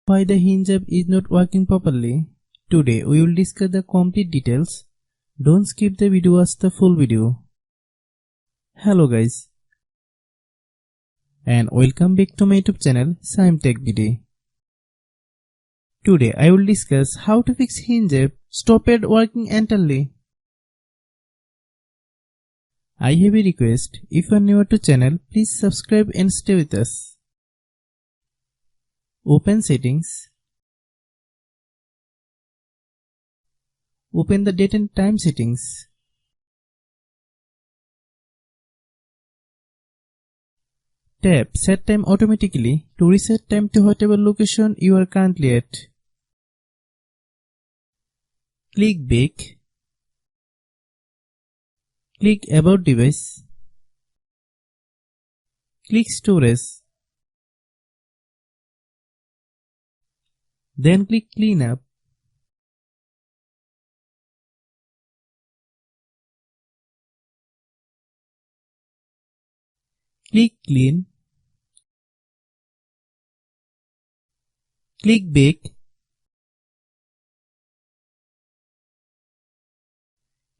Why the Hinge app is not working properly? Today we will discuss the complete details. Don't skip the video, watch the full video. Hello guys, and welcome back to my YouTube channel Shaem Tech Video. Today I will discuss how to fix Hinge app stopped working entirely. I have a request. If you are new to channel, please subscribe and stay with us. Open settings. Open the date and time settings. Tap set time automatically to reset time to whatever location you are currently at. Click back. Click about device. Click storage. Then click clean up. Click clean. Click back.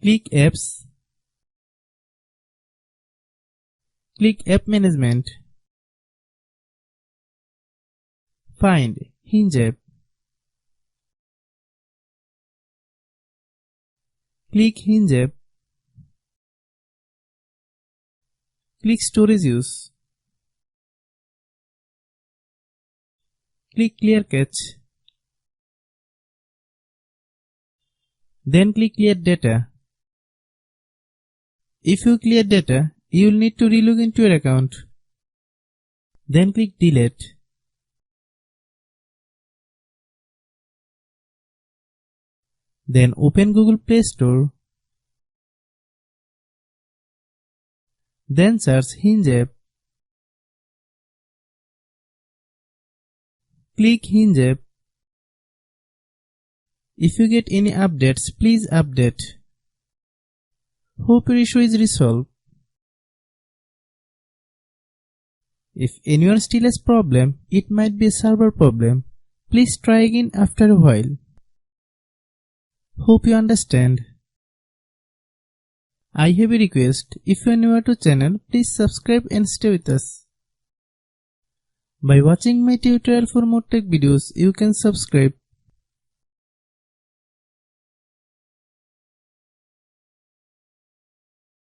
Click apps. Click app management. Find Hinge app. Click Hinge app. Click storage use. Click clear cache. Then click clear data. If you clear data, you will need to relog into your account. Then click delete. Then open Google Play Store. Then search Hinge app. Click Hinge app. If you get any updates, please update. Hope your issue is resolved. If anyone still has problem, it might be a server problem. Please try again after a while. Hope you understand. I have a request. If you are new to channel, please subscribe and stay with us. By watching my tutorial for more tech videos, you can subscribe.